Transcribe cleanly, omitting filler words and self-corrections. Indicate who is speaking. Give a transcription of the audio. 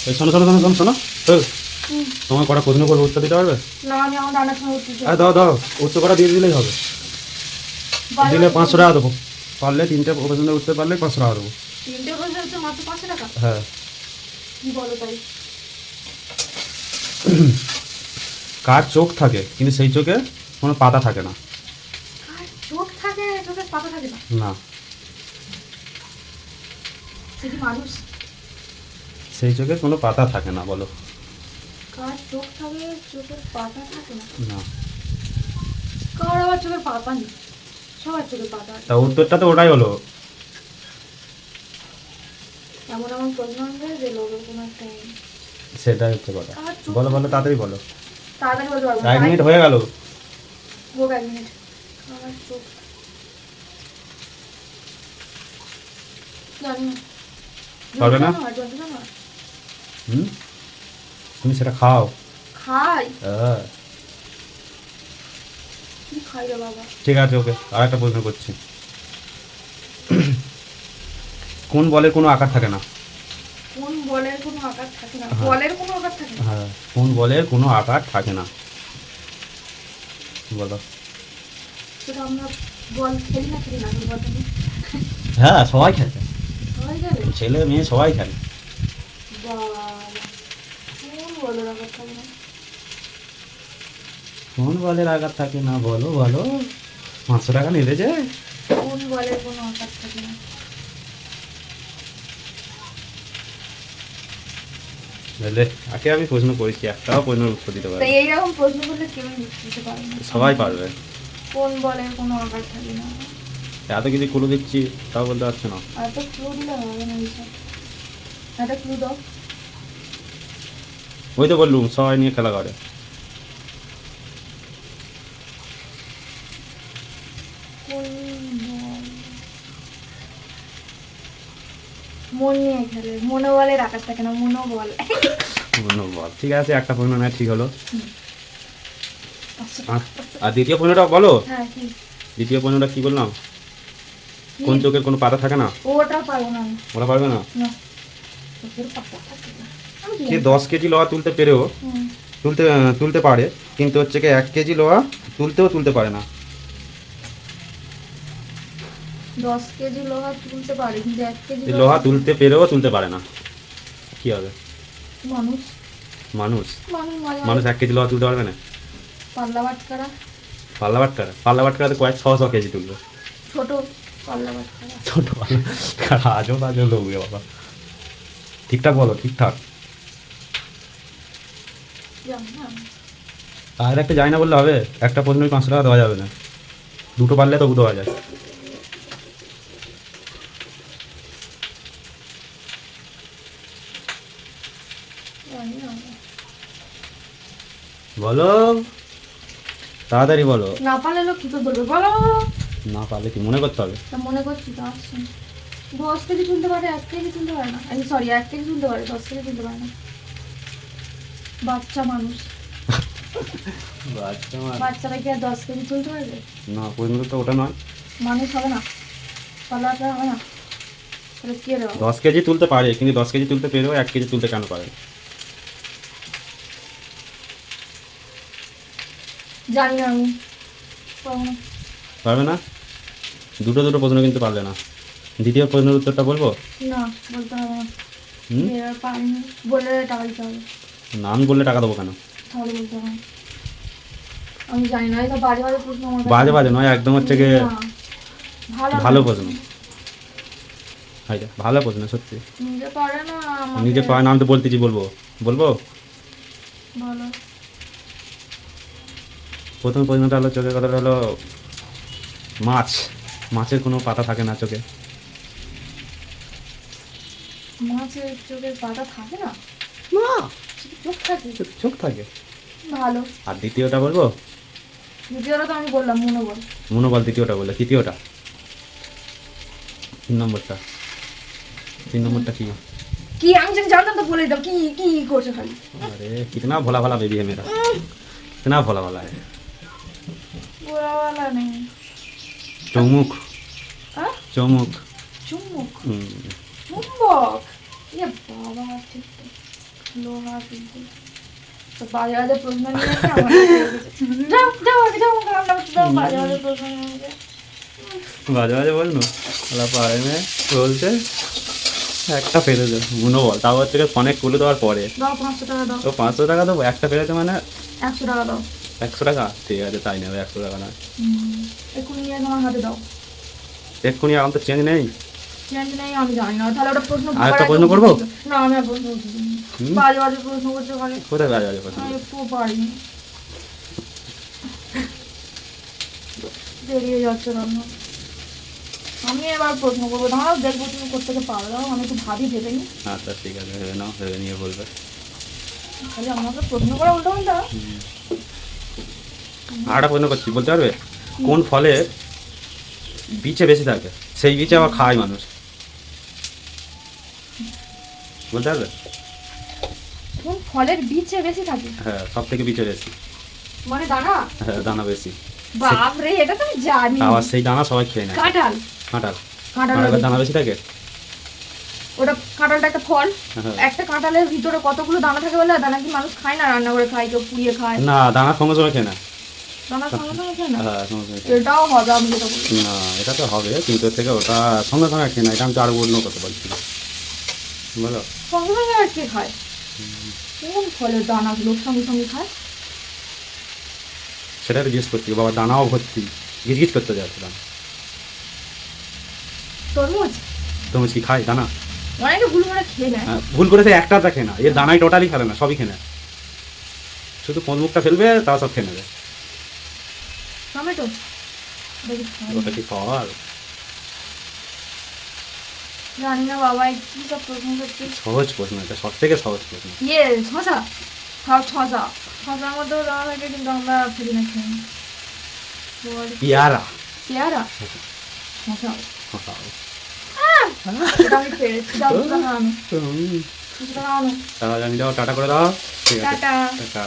Speaker 1: এই শোনো শোনো শোনো শোনো শোনো তোমার কটা প্রশ্ন করবো, উত্তর দিতে পারবে?
Speaker 2: না আমি আমার রান্নার সময় উঠতে চাই।
Speaker 1: দাও দাও, উত্তর কটা দিয়ে দিলেই হবে। দিলে 500 টাকা দেবো, পারলে 3টে প্রশ্নের উত্তর পারলে 500 টাকা দেবো।
Speaker 2: 3টে বছর হচ্ছে মাত্র 500 টাকা?
Speaker 1: হ্যাঁ।
Speaker 2: কি বলো তাই?
Speaker 1: কার চোখ থাকে কিন্তু সেই চোখে কোনো পাতা থাকে না?
Speaker 2: আর চোখ থাকে, চোখের পাতা থাকে না?
Speaker 1: না।
Speaker 2: সে কি মানুষ?
Speaker 1: সেই চোখে কোনো পাতা থাকে না, বলো।
Speaker 2: কার চোখ থাকে, চোখের পাতা থাকে না?
Speaker 1: না।
Speaker 2: কার আবার চোখের পাতা নেই? সবার চোখের পাতা আছে।
Speaker 1: তা উত্তরটা তো ওটাই হলো।
Speaker 2: এমন এমন প্রশ্ন আসবে যে লোকের কোনো একটা
Speaker 1: সেটাই হচ্ছে কথা।
Speaker 2: কার চোখ
Speaker 1: বলো বলো,
Speaker 2: থাকে?
Speaker 1: তাড়াতাড়ি বলো।
Speaker 2: তাড়াতাড়ি বলতে পারবো
Speaker 1: 1
Speaker 2: না।
Speaker 1: মিনিট হয়ে গেল।
Speaker 2: হোক 1 মিনিট। কার চোখ জানি না।
Speaker 1: পারবে না?
Speaker 2: জলদি না।
Speaker 1: হুম, তুমি সেটা খাও।
Speaker 2: খাই?
Speaker 1: হ্যাঁ।
Speaker 2: কি খাই রে বাবা?
Speaker 1: ঠিক আছে, ওকে, আর একটা প্রশ্ন করছি। কোন বলের কোনো আকার থাকে না?
Speaker 2: কোন বলের কোনো আকার থাকে না?
Speaker 1: হ্যাঁ।
Speaker 2: বলের কোনো আকার থাকে না?
Speaker 1: হ্যাঁ, কোন বলের কোনো আকার থাকে না, বলো।
Speaker 2: সেটা আমরা বল খেলি না, খেলি না আমি বলতে পারি।
Speaker 1: হ্যাঁ, সবাই খেলে,
Speaker 2: সবাই খেলে?
Speaker 1: ছেলে মেয়ে সবাই খেলে।
Speaker 2: বাবা, কোন বলের আকার থাকে না?
Speaker 1: কোন বলের আকার থাকে না, বলো বলো। 500 টাকা নেবে যে।
Speaker 2: কোন বলের কোনো আকার থাকে না?
Speaker 1: বুঝলে, আগে আমি প্রশ্ন করেছি, একটাও প্রশ্নের উত্তর দিতে পারবে?
Speaker 2: তাই এইরকম প্রশ্ন করলে কেউ দিতে পারবে না।
Speaker 1: সবাই পারবে।
Speaker 2: কোন বলের কোনো আকার থাকে না?
Speaker 1: এত কিছু ক্লু দিচ্ছি, তাও বলতে পারছো না।
Speaker 2: আর তো ক্লু দিলে হবে না এইসব। একটা ক্লু দাও।
Speaker 1: ওই তো বললুম, সবাই নিয়ে খেলা করে।
Speaker 2: কোন বল? মন নিয়ে খেলে, মনোবলের আকার থাকে না, মনোবল।
Speaker 1: বল, ঠিক আছে, একটা প্রশ্ন না ঠিক হলো।
Speaker 2: আচ্ছা,
Speaker 1: আর দ্বিতীয় প্রশ্নটা বলো।
Speaker 2: হ্যাঁ কি?
Speaker 1: দ্বিতীয় প্রশ্নটা কি বললাম?
Speaker 2: কি?
Speaker 1: কোন চোখের কোনো পাতা থাকে না?
Speaker 2: ওটা পারবো না আমি।
Speaker 1: ওরা পারবে না?
Speaker 2: না, চোখের পাতা থাকে না। আমি কি
Speaker 1: সে
Speaker 2: জানি?
Speaker 1: 10 কেজি লোহা তুলতে পেরেও
Speaker 2: হুম।
Speaker 1: তুলতে পারে, কিন্তু হচ্ছে কি 1 কেজি লোহা তুলতে পারে না।
Speaker 2: 10 কেজি লোহা তুলতে পারে কিন্তু 1 কেজি
Speaker 1: এই লোহা তুলতে পেরেও তুলতে পারে না, কি হবে?
Speaker 2: মানুষ।
Speaker 1: মানুষ?
Speaker 2: মানুষ মাঝে
Speaker 1: মানুষ
Speaker 2: মাঝে
Speaker 1: 1 কেজি লোহা তুলতে পারবে না?
Speaker 2: পাল্লা বাটকারা,
Speaker 1: পাল্লা বাটকারা তো কয়েক 100 কেজি তুলবে।
Speaker 2: ছোট পাল্লা বাটকারা।
Speaker 1: ছোট পাল্লা, আজও বাজও লোক রে বাবা। ঠিকঠাক বলো, ঠিকঠাক।
Speaker 2: জানি না।
Speaker 1: আর একটা জানি না বললে হবে? একটা প্রশ্নই 500 টাকা দেওয়া যাবে না, দুটো পারলে তবু দেওয়া যায়।
Speaker 2: জানি না।
Speaker 1: বলো, তাড়াতাড়ি বলো।
Speaker 2: না পারলে লোক কি করে বলবে? বলো।
Speaker 1: না পারলে কি মনে করতে হবে?
Speaker 2: তা মনে করছি তো আসছে। 10 কেজি তুলতে পারে, 1 কেজি তুলতে পারে না। আমি সরি, 1 কেজি তুলতে পারে, 10 কেজি তুলতে পারে না। বাচ্চা মানুষ। বাচ্চারা কি আর 10 কেজি তুলতে পারবে?
Speaker 1: না, প্রশ্ন তো ওটা নয়।
Speaker 2: মানুষ হবে না, পাল্লা বাটকারা হবে না, তাহলে কে দেওয়া?
Speaker 1: 10 কেজি তুলতে পারে, কিন্তু 10 কেজি তুলতে পেরেও 1 কেজি তুলতে কেন পারে?
Speaker 2: জানি না আমি, পারবো না।
Speaker 1: পারবে না? দুটো প্রশ্ন কিন্তু পারলে না। দ্বিতীয় প্রশ্নের উত্তরটা বলবো?
Speaker 2: না, বলতে হবে না।
Speaker 1: হুম?
Speaker 2: এবার পারিনি বলে টাকা দিতে হবে।
Speaker 1: না, আমি বললে টাকা দেবো কেন?
Speaker 2: তাহলে বলতে হবে না। আমি জানি না, এটা বাজে বাজে প্রশ্ন আমার কাছে।
Speaker 1: বাজে নয়, একদম হচ্ছে গিয়ে
Speaker 2: না, ভালো
Speaker 1: ভালো
Speaker 2: না।
Speaker 1: প্রশ্ন। হাইটা ভালো প্রশ্ন, সত্যি।
Speaker 2: নিজে পারে না আমাকে।
Speaker 1: নিজে পায় না, আমি তো বলতেছি, বলবো।
Speaker 2: ভালো।
Speaker 1: প্রথম প্রশ্নটা হলো, চোখের কথাটা হলো মাছের কোনো পাতা থাকে না চোখে।
Speaker 2: মাছের চোখের পাতা থাকে না?
Speaker 1: না,
Speaker 2: চোখ থাকে?
Speaker 1: চোখ থাকে।
Speaker 2: ভালো।
Speaker 1: আর দ্বিতীয়টা বলবো?
Speaker 2: দ্বিতীয়টা তো আমি বললাম মনোবল।
Speaker 1: মনোবল দ্বিতীয়টা বললে, তৃতীয়টা 3 নম্বরটা কি?
Speaker 2: কি আমি যদি জানতাম তো বলে দিতাম। কি কি করছে খালি?
Speaker 1: अरे कितना भोला भाला बेबी है मेरा, कितना भोला भाला है।
Speaker 2: বলাওয়ালা নেই।
Speaker 1: चौमुख।
Speaker 2: হ্যাঁ?
Speaker 1: चौमुख।
Speaker 2: চুম্বক।
Speaker 1: हम्म,
Speaker 2: চুম্বক। এ বাবা, ঠিক তো। লোহা কিন্তু তো বাজে বাজে প্রশ্ন নিয়ে এসে আমার কাছে রেখেছে। যাও যাও আগে যাও কামটা করতে দাও বাজে বাজে প্রশ্ন নিয়ে এসে।
Speaker 1: বাজে বাজে বল না ওলা পাড়ে মেয়ে বলছে একটা ফেলে দে মনে বল তারপর থেকে অনেক তুলে দেওয়ার পরে
Speaker 2: দাও 500 টাকা দাও
Speaker 1: তো 500 টাকা দেবো একটা ফেলেছে মানে
Speaker 2: 100 টাকা দাও
Speaker 1: 100 টাকা ঠিক আছে তাই নেবে 100 টাকা না
Speaker 2: এক্ষুনি নিয়ে তোমার হাতে দাও
Speaker 1: এক্ষুনি এখন তো চেঞ্জ নেই
Speaker 2: চেঞ্জ নেই আমি জানি না তাহলে ওটা প্রশ্ন
Speaker 1: আরেকটা
Speaker 2: করার
Speaker 1: প্রশ্ন
Speaker 2: আগে
Speaker 1: করবো?
Speaker 2: বুঝতে হবে। না আমি আর প্রশ্ন করছি না। বাজে বাজে প্রশ্ন করতে পারি
Speaker 1: কোথায় বাজে বাজে কথা
Speaker 2: আমি একটু পারিনি বেরিয়ে যাচ্ছে রান্না আমি এবার প্রশ্ন করবো দাঁড়াও দেখবো তুমি কোথেকে পারো দাও আমি একটু ভাবি ভেবে নি
Speaker 1: আচ্ছা ঠিক আছে ভেবে নাও ভেবে নিয়ে বলবে
Speaker 2: খালি আমাকে প্রশ্ন করা উল্টো উল্টা
Speaker 1: আর একটা প্রশ্ন করছি বলতে পারবে কোন ফলে বীজে বেশি থাকে সেই বীজে আবার খায় মানুষ বলতে পারবে
Speaker 2: কোন ফলের বীজে বেশি থাকে
Speaker 1: হ্যাঁ সব থেকে বীজে বেশি
Speaker 2: মানে দানা
Speaker 1: হ্যাঁ দানা বেশি
Speaker 2: বাপরে এটা তো আমি জানি
Speaker 1: আবার সেই দানা সবাই খেয়ে নেয়
Speaker 2: কাঁঠাল
Speaker 1: কাঁঠাল
Speaker 2: কাঁঠালের
Speaker 1: কাঁঠালের দানা বেশি থাকে
Speaker 2: ওটা কাঁঠালটা একটা ফল
Speaker 1: হ্যাঁ।
Speaker 2: একটা কাঁঠালের ভিতরে কতগুলো দানা থাকে বলে দানা কি মানুষ খায় না রান্না করে খায় কেউ পুড়িয়ে খায়
Speaker 1: না দানা সঙ্গে সঙ্গে খেয়ে নেয়
Speaker 2: দানা সঙ্গে সঙ্গে খায় না
Speaker 1: হ্যাঁ সঙ্গে সঙ্গে খেয়ে
Speaker 2: এটাও হবে আমি যেটা বলি
Speaker 1: নেয়। না এটা তো হবে কিন্তু এর থেকে ওটা সঙ্গে সঙ্গে খেয়ে নেয় এটা আমি তো আরো অন্য কথা বলছি বলো
Speaker 2: সঙ্গে সঙ্গে আর কে খায় কোন ফলের দানাগুলো সঙ্গে সঙ্গে খায়
Speaker 1: সেটা তো জিজ্ঞেস করছি বাবা দানাও ভর্তি গিজগিজ করতে যাচ্ছে দানা
Speaker 2: তরমুজ
Speaker 1: তুমি কি খাই দানা
Speaker 2: অনেকে ভুল করে খেয়ে নেয়
Speaker 1: হ্যাঁ, ভুল করেছে একটা খেয়ে না এর দানাই টোটালি খেলে না সবই খেয়ে নেয় শুধু কোন মুখটা ফেলবে তাও সব খেয়ে নেবে
Speaker 2: টমেটো দেখি খায়।
Speaker 1: ওটা কি খাওয়ার
Speaker 2: জানি না বাবা এই কি সব প্রশ্ন করছে
Speaker 1: সহজ প্রশ্ন এটা সব থেকে সহজ প্রশ্ন
Speaker 2: ইয়ে শশা খাও শশা শশার মধ্যেও দানা থাকে কিন্তু আমরা ফেলি না খেয়ে নিই।
Speaker 1: পেয়ারা
Speaker 2: পেয়ারা শশা
Speaker 1: খাও।
Speaker 2: এটা আমি পেরেছি দাও 2 টাকা আনো 2 টাকা আনো
Speaker 1: তাহলে আমি দাও টাটা করে দাও ঠিক আছে
Speaker 2: টাটা
Speaker 1: টাটা